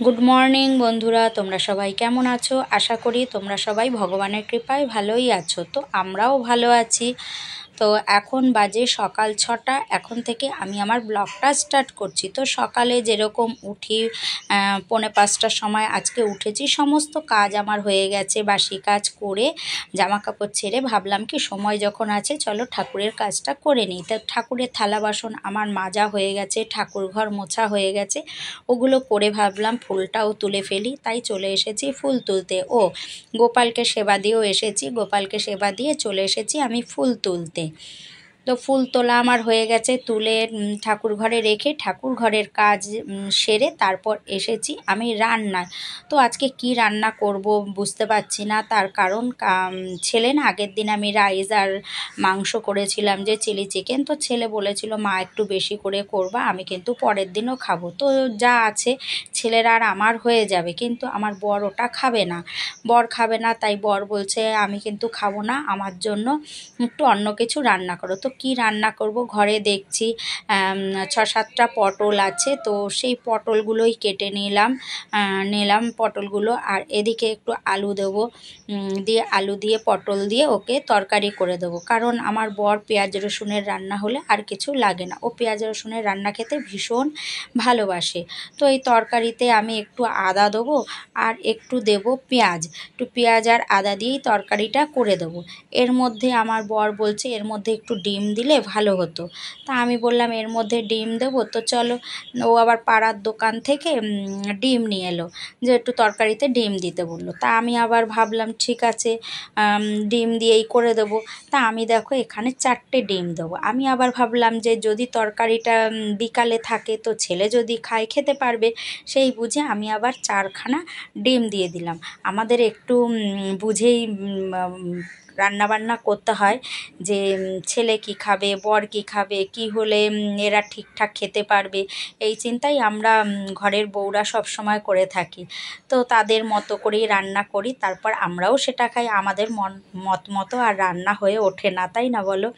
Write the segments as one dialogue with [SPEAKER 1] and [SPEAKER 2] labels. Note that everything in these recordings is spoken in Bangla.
[SPEAKER 1] গুড মর্নিং বন্ধুরা, তোমরা সবাই কেমন আছো? আশা করি তোমরা সবাই ভগবানের কৃপায় ভালোই আছো। তো আমরাও ভালো আছি। তো এখন বাজে সকাল 6টা। এখন থেকে আমি আমার ব্লগটা স্টার্ট করছি। তো সকালে যেরকম উঠি 4:45টার সময় আজকে উঠেছি, সমস্ত কাজ আমার হয়ে গেছে। বাসি কাজ করে জামা কাপড় ছেড়ে ভাবলাম কি সময় যখন আছে চলো ঠাকুরের কাজটা করে নিই। তো ঠাকুরের থালা বাসন আমার মাজা হয়ে গেছে, ঠাকুর ঘর মোছা হয়ে গেছে, ওগুলো করে ভাবলাম ফুলটাও তুলে ফেলি। তাই চলে এসেছি ফুল তুলতে। গোপালকে সেবা দিয়েও এসেছি, গোপালকে সেবা দিয়ে চলে এসেছি আমি ফুল তুলতে। তো ফুল তোলা আমার হয়ে গেছে, তুলে ঠাকুর ঘরে রেখে ঠাকুর ঘরের কাজ সেরে তারপর এসেছি আমি রান্নায়। তো আজকে কি রান্না করব বুঝতে পারছি না। তার কারণ ছেলে না, আগের দিন আমি রাইস আর মাংস করেছিলাম যে চিলি চিকেন, তো ছেলে বলেছিল মা একটু বেশি করে করবা, আমি কিন্তু পরের দিনও খাবো। তো যা আছে ছেলের আর আমার হয়ে যাবে, কিন্তু আমার বর ওটা খাবে না, তাই বর বলছে আমি কিন্তু খাবো না, আমার জন্য একটু অন্য কিছু রান্না করো। তো কি রান্না করব, ঘরে দেখছি 6-7টা পটল আছে, তো সেই পটলগুলোই কেটে নিলাম পটলগুলো। আর এদিকে একটু আলু দেবো, দিয়ে আলু দিয়ে পটল দিয়ে ওকে তরকারি করে দেবো। কারণ আমার বর পেঁয়াজ রসুনের রান্না হলে আর কিছু লাগে না, ও পেঁয়াজ রসুনের রান্না খেতে ভীষণ ভালোবাসে। তো এই তরকারিতে আমি একটু আদা দেবো আর একটু দেব পেঁয়াজ, একটু পেঁয়াজ আর আদা দিয়েই তরকারিটা করে দেবো। এর মধ্যে আমার বর বলছে এর মধ্যে একটু ডিম দিলে ভালো হতো। তা আমি বললাম এর মধ্যে ডিম দেবো, তো চলো। ও আবার পাড়ার দোকান থেকে ডিম নিয়ে এলো, যে একটু তরকারিতে ডিম দিতে বললো। তা আমি আবার ভাবলাম ঠিক আছে ডিম দিয়েই করে দেবো। তা আমি দেখো এখানে 4টে ডিম দেবো। আমি আবার ভাবলাম যে যদি তরকারিটা বিকালে থাকে তো ছেলে যদি খায় খেতে পারবে, সেই বুঝে আমি আবার 4খানা ডিম দিয়ে দিলাম। আমাদের একটু বুঝেই রান্নাবান্না করতে হয়, যে ছেলে কি খাবে, বর কি খাবে, কি হলে এরা ঠিকঠাক খেতে পারবে, এই চিন্তাই আমরা ঘরের বউরা সব সময় করে থাকি। তো তাদের মতো করেই রান্না করি, তারপর আমরাও সেটা খাই। আমাদের মত মতো আর রান্না হয়ে ওঠে না, তাই না বলো?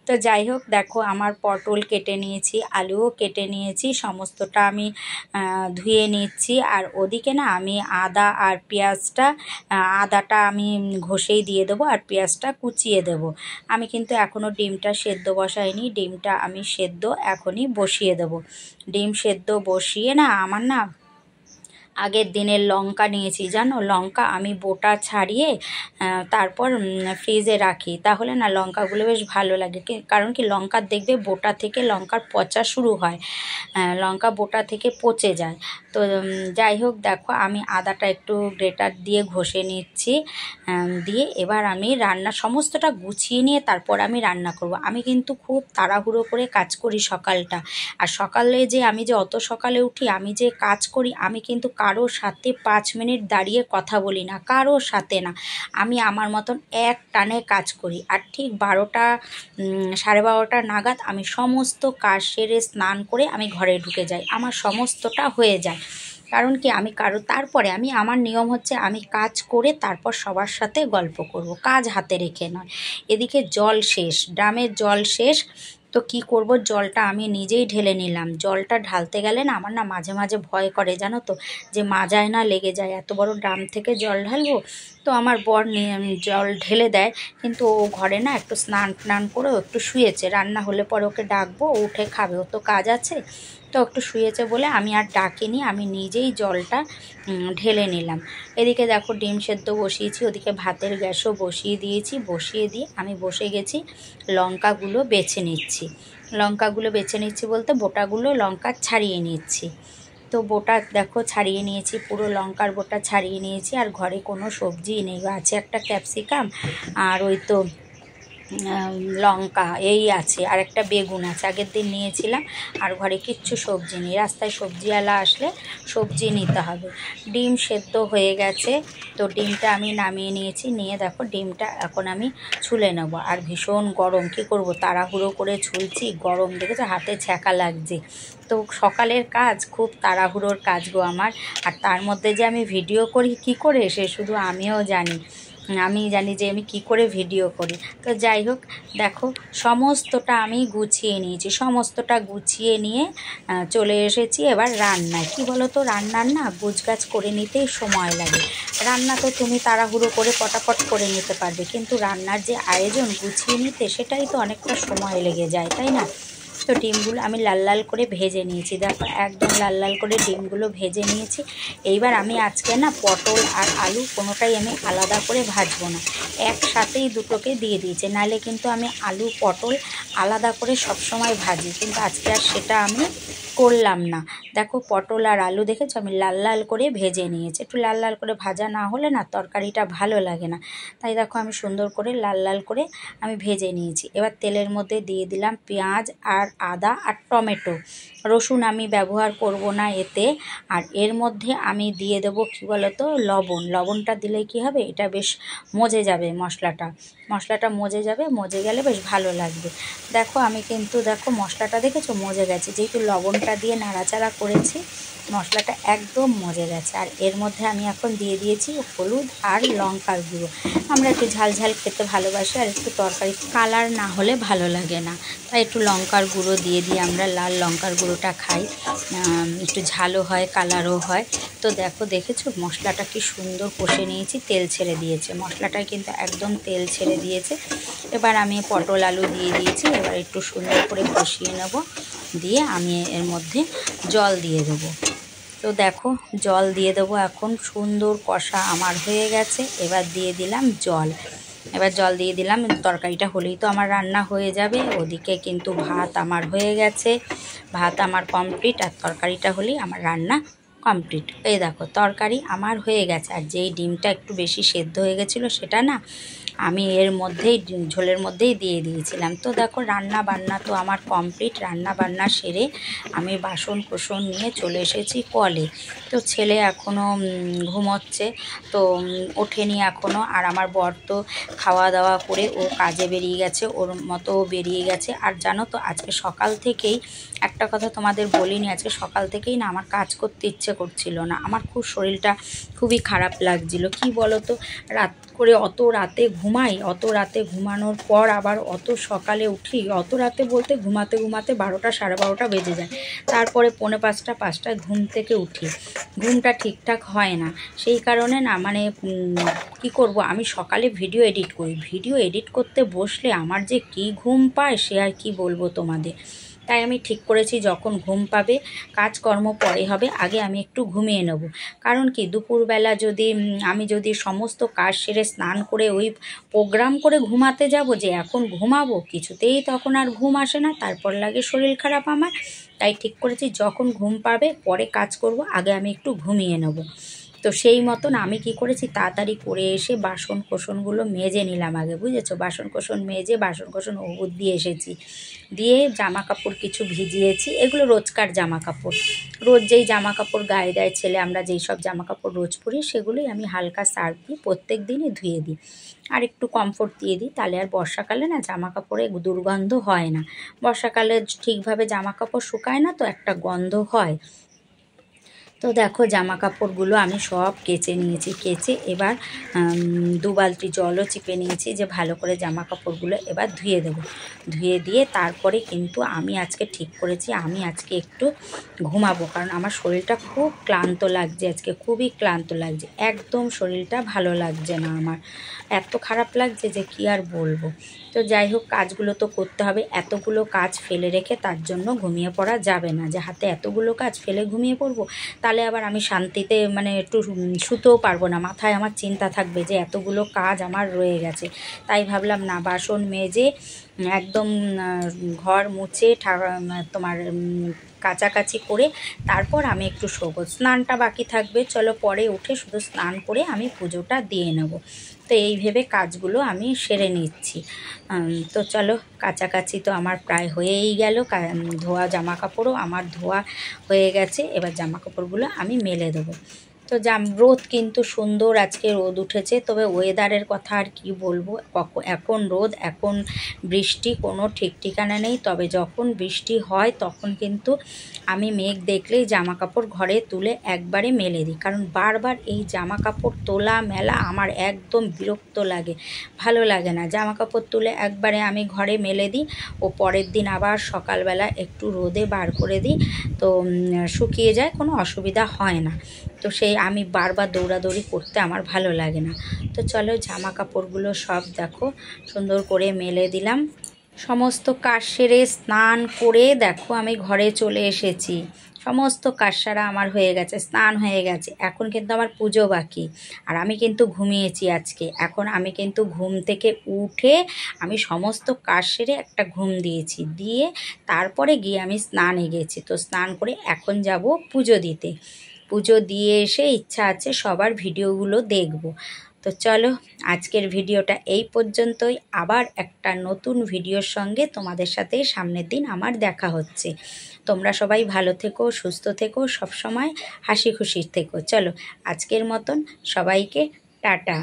[SPEAKER 1] তো যাই হোক, দেখো আমার পটল কেটে নিয়েছি, আলুও কেটে নিয়েছি, সমস্তটা আমি ধুয়ে নিচ্ছি। আর ওদিকে না আমি আদা আর পেঁয়াজটা, আদাটা আমি ঘষেই দিয়ে দেবো আর পেঁয়াজটা কুচিয়ে দেব। আমি কিন্তু এখনও ডিমটা সেদ্ধ বসাইনি, ডিমটা আমি সেদ্ধ এখনই বসিয়ে দেব। ডিম সেদ্ধ বসিয়ে না আমার না আগের দিনের লঙ্কা নিয়েছি, জানো, লঙ্কা আমি বোটা ছাড়িয়ে তারপর ফ্রিজে রাখি, তাহলে না লঙ্কাগুলো বেশ ভালো লাগে। কারণ কি লঙ্কার দেখবে বোটা থেকে লঙ্কার পচা শুরু হয়, লঙ্কা বোটা থেকে পচে যায়। তো যাই হোক, দেখো আমি আদাটা একটু গ্রেটার দিয়ে ঘষে নিচ্ছি, দিয়ে এবার আমি সমস্তটা গুছিয়ে নিয়ে তারপর আমি রান্না করব। আমি কিন্তু খুব তাড়াহুড়ো করে কাজ করি সকালটা। আর সকালে যে আমি যে অত সকালে উঠি, আমি যে কাজ করি, আমি কিন্তু কারোর সাথে 5 মিনিট দাঁড়িয়ে কথা বলি না, কারোর সাথে না। আমি আমার মতন এক টানে কাজ করি। আর ঠিক 12টা 12:30 নাগাদ আমি সমস্ত কাজ সেরে স্নান করে আমি ঘরে ঢুকে যাই, আমার সমস্তটা হয়ে যায়। কারণ কি আমি তারপরে আমার নিয়ম হচ্ছে আমি কাজ করে তারপর সবার সাথে গল্প করব, কাজ হাতে রেখে নয়। এদিকে জল শেষ, ড্রামের জল শেষ। তো কি করব, জলটা আমি নিজেই ঢেলে নিলাম। জলটা ঢালতে গেলে না আমার না মাঝে মাঝে ভয় করে, জানো তো, যে মাজায় না লেগে যায়, এত বড় ড্রাম থেকে জল ঢালবো। তো আমার বর জল ঢেলে দেয়, কিন্তু ও ঘরে না একটু স্নান করে একটু শুয়েছে, রান্না হলে পরে ওকে ডাকবো, ও উঠে খাবে, ও তো কাজ আছে। তো একটু শুয়েছে বলে আমি আর ডাকিনি, আমি নিজেই জলটা ঢেলে নিলাম। এদিকে দেখো ডিম সেদ্ধ বসিয়েছি, ওদিকে ভাতের গ্যাসও বসিয়ে দিয়েছি, বসিয়ে দিয়ে আমি বসে গেছি লঙ্কাগুলো বেছে নিচ্ছি বলতে বোটাগুলো লঙ্কা ছাড়িয়ে নিচ্ছি। তো বোটা দেখো ছাড়িয়ে নিয়েছি, পুরো লঙ্কার বোটা ছাড়িয়ে নিয়েছি। আর ঘরে কোনো সবজি নেই, আছে একটা ক্যাপসিকাম আর ওই তো লঙ্কা এই আছে, আর একটা বেগুন আছে, আগের দিন নিয়েছিলাম। আর ঘরে কিচ্ছু সবজি নেই, রাস্তায় সবজিওয়ালা আসলে সবজি নিতে হবে। ডিম সেদ্ধ হয়ে গেছে, তো ডিমটা আমি নামিয়ে নিয়েছি, নিয়ে দেখো ডিমটা এখন আমি ছুলে নেব। আর ভীষণ গরম, কী করব, তাড়াহুড়ো করে ছুলছি, গরম দেখেছো হাতে ছ্যাঁকা লাগছে। তো সকালের কাজ খুব তাড়াহুড়োর কাজ গো আমার। আর তার মধ্যে যে আমি ভিডিও করি কী করে সে শুধু আমিও জানি। আমি জানি যে আমি কি করে ভিডিও করি। তো যাই হোক, দেখো সমস্তটা আমি গুছিয়ে নিয়েছি, সমস্তটা গুছিয়ে নিয়ে চলে এসেছি এবার রান্নায়। কি বলো তো, রান্নার না গুছগাছ করে নিতেই সময় লাগে। রান্না তো তুমি তাড়াহুড়ো করে পটাপট করে নিতে পারবে, কিন্তু রান্নার যে আয়োজন গুছিয়ে নিতে সেটাই তো অনেকটা সময় লেগে যায়, তাই না? তো ডিমগুলো আমি লাল লাল করে ভেজে নিয়েছি, দেখো একদম লাল লাল করে ডিমগুলো ভেজে নিয়েছি। এইবার আমি আজকে না পটল আর আলু কোনোটাই আমি আলাদা করে ভাজবো না, একসাথেই দুটোকে দিয়ে দিয়েছি। নাহলে কিন্তু আমি আলু পটল আলাদা করে সবসময় ভাজি, কিন্তু আজকে আর সেটা আমি করলাম না। দেখো পটল আর আলু দেখেছো আমি লাল লাল করে ভেজে নিয়েছি। একটু লাল লাল করে ভাজা না হলে না তরকারিটা ভালো লাগে না, তাই দেখো আমি সুন্দর করে লাল লাল করে আমি ভেজে নিয়েছি। এবার তেলের মধ্যে দিয়ে দিলাম পেঁয়াজ আর আদা আর টমেটো, রসুন আমি ব্যবহার করব না এতে। আর এর মধ্যে আমি দিয়ে দেবো কী বলো তো, লবণ। লবণটা দিলে কি হবে, এটা বেশ মজে যাবে, মশলাটা মজে যাবে, মজে গেলে বেশ ভালো লাগবে। দেখো আমি কিন্তু দেখো মশলাটা দেখেছো মজে গেছে, যেহেতু লবণটা দিয়ে নাড়াচাড়া করেছি মশলাটা একদম মজে গেছে। আর এর মধ্যে আমি এখন দিয়ে দিয়েছি হলুদ আর লঙ্কার গুঁড়ো। আমরা একটু ঝাল ঝাল খেতে ভালোবাসি, আর একটু তরকারি কালার না হলে ভালো লাগে না, তাই একটু লঙ্কার গুঁড়ো দিয়ে আমরা লাল লঙ্কার গুঁড়োটা খাই, একটু ঝালও হয় কালারও হয়। তো দেখো দেখেছো মশলাটা কি সুন্দর কষে নিয়েছি, তেল ছেড়ে দিয়েছে, মশলাটায় কিন্তু একদম তেল ছেড়ে দিয়েছে। এবার আমি পটল আলু দিয়ে দিয়েছি, এবার একটু সুন্দর করে কষিয়ে নেব, দিয়ে আমি এর মধ্যে জল দিয়ে দেবো। তো দেখো জল দিয়ে দেবো, এখন সুন্দর কষা আমার হয়ে গেছে। এবার দিয়ে দিলাম জল, এবার জল দিয়ে দিলাম, তরকারিটা হলেই তো আমার রান্না হয়ে যাবে। ওদিকে কিন্তু ভাত আমার হয়ে গেছে, ভাত আমার কমপ্লিট, আর তরকারিটা হলেই আমার রান্না কমপ্লিট। এই দেখো তরকারি আমার হয়ে গেছে। আর যেই ডিমটা একটু বেশি সেদ্ধ হয়ে গেছিলো সেটা না আমি এর মধ্যেই ঝোলের মধ্যেই দিয়ে দিয়েছিলাম। তো দেখো রান্না বান্না তো আমার কমপ্লিট, রান্না বান্না সেরে আমি বাসন কোসন নিয়ে চলে এসেছি কলে। তো ছেলে এখনও ঘুমোচ্ছে, তো ওঠেনি এখনও। আর আমার বর তো খাওয়া দাওয়া করে ও কাজে বেরিয়ে গেছে, ওর মতো বেরিয়ে গেছে। আর জানো তো আজকে সকাল থেকেই একটা কথা তোমাদের বলিনি, আজকে সকাল থেকেই না আমার কাজ করতে ইচ্ছে করছিল না, আমার খুব শরীরটা খুবই খারাপ লাগছিল। কি বলো তো, রাত করে অত রাতে ঘুমাই, অত রাতে ঘুমানোর পর আবার অত সকালে উঠি, অত রাতে বলতে ঘুমাতে ঘুমাতে 12টা সাড়ে 12টা বেজে যায়। তারপরে 4:45-5টায় ঘুম থেকে উঠি, ঘুমটা ঠিকঠাক হয় না। সেই কারণে না মানে কি করব, আমি সকালে ভিডিও এডিট করি, ভিডিও এডিট করতে বসলে আমার যে কি ঘুম পায় সে আর কি বলবো তোমাদের। তাই আমি ঠিক করেছি যখন ঘুম পাবে কাজকর্ম পরে হবে, আগে আমি একটু ঘুমিয়ে নেব। কারণ কি দুপুরবেলা আমি যদি সমস্ত কাজ সেরে স্নান করে ওই প্রোগ্রাম করে ঘুমাতে যাব যে এখন ঘুমাবো, কিছুতেই তখন আর ঘুম আসে না, তারপর লাগে শরীর খারাপ আমার। তাই ঠিক করেছি যখন ঘুম পাবে পরে কাজ করব, আগে আমি একটু ঘুমিয়ে নেব। তো সেই মতন আমি কি করেছি, তাড়াতাড়ি করে এসে বাসন কোসনগুলো মেজে নিলাম আগে, বুঝেছো? বাসন কোসন মেজে বাসন কোসন ওগুদ দিয়ে এসেছি, দিয়ে জামা কাপড় কিছু ভিজিয়েছি। এগুলো রোজকার জামা কাপড়, রোজ যেই জামা কাপড় গায়ে দেয় ছেলে, আমরা যেই সব জামা কাপড় রোজ পরি সেগুলোই আমি হালকা সার্ফ দিয়ে প্রত্যেক দিনই ধুয়ে দিই, আর একটু কমফোর্ট দিয়ে দিই। তাহলে আর বর্ষাকালে না জামা কাপড়ে দুর্গন্ধ হয় না। বর্ষাকালে ঠিকভাবে জামা কাপড় শুকায় না, তো একটা গন্ধ হয়। তো দেখো জামা কাপড়গুলো আমি সব কেচে নিয়েছি, কেচে এবার 2 বালতি জলও চিপে নিয়েছি, যে ভালো করে জামা কাপড়গুলো এবার ধুয়ে দেবো। ধুয়ে দিয়ে তারপরে কিন্তু আমি আজকে ঠিক করেছি আমি আজকে একটু ঘুমাবো, কারণ আমার শরীরটা খুব ক্লান্ত লাগছে, আজকে খুবই ক্লান্ত লাগছে, একদম শরীরটা ভালো লাগছে না আমার, এত খারাপ লাগছে যে কি আর বলবো। তো যাই হোক কাজগুলো তো করতে হবে, এতগুলো কাজ ফেলে রেখে তার জন্য ঘুমিয়ে পড়া যাবে না, যে হাতে এতগুলো কাজ ফেলে ঘুমিয়ে পড়বো, তাহলে আবার আমি শান্তিতে মানে একটু শুতেও পারবো না, মাথায় আমার চিন্তা থাকবে যে এতগুলো কাজ আমার রয়ে গেছে। তাই ভাবলাম না, বাসন মেজে একদম ঘর মুছে তোমার কাচাকাচি করে তারপর আমি একটু শোবো, স্নানটা বাকি থাকবে, চলো পরে উঠে শুধু স্নান করে আমি পুজোটা দিয়ে নেব। তো এই ভেবে কাজগুলো আমি সেরে নিচ্ছি। তো চলো কাছাকাছি তো আমার প্রায় হয়েই গেল, ধোয়া জামা কাপড়ও আমার ধোয়া হয়ে গেছে, এবার জামা কাপড়গুলো আমি মেলে দেবো। তো রোদ কিন্তু সুন্দর আজকে রোদ উঠেছে, তবে ওয়েদারের কথা আর কি বলবো, এখন রোদ এখন বৃষ্টি কোনো ঠিক ঠিকানা নেই। তবে যখন বৃষ্টি হয় তখন কিন্তু আমি মেঘ দেখলেই জামা কাপড় ঘরে তুলে একবারে মেলে দিই, কারণ বারবার এই জামা কাপড় তোলা মেলা আমার একদম বিরক্ত লাগে, ভালো লাগে না। জামা কাপড় তুলে একবারে আমি ঘরে মেলে দিই ও পরের দিন আবার সকালবেলা একটু রোদে বার করে দিই, তো শুকিয়ে যায়, কোনো অসুবিধা হয় না। তো সেই আমি বারবার দৌড়াদৌড়ি করতে আমার ভালো লাগে না। তো চলো জামা কাপড়গুলো সব দেখো সুন্দর করে মেলে দিলাম। সমস্ত কাজ সেরে স্নান করে দেখো আমি ঘরে চলে এসেছি। সমস্ত কাজ সারা আমার হয়ে গেছে, স্নান হয়ে গেছে। এখন কিন্তু আমার পুজো বাকি, আর আমি কিন্তু ঘুমিয়েছি আজকে। এখন আমি কিন্তু ঘুম থেকে উঠে আমি সমস্ত কাজ সেরে একটা ঘুম দিয়েছি, দিয়ে তারপরে গিয়ে আমি স্নানে গেছি। তো স্নান করে এখন যাব পুজো দিতে। পুজো দিয়ে এসে ইচ্ছা আছে সবার ভিডিওগুলো দেখব। তো চলো আজকের ভিডিওটা এই পর্যন্তই। আবার একটা নতুন ভিডিওর সঙ্গে তোমাদের সাথে সামনের দিন আমার দেখা হচ্ছে। তোমরা সবাই ভালো থেকো, সুস্থ থেকো, সব সময় হাসি খুশি থেকো। চলো আজকের মতন সবাইকে টাটা।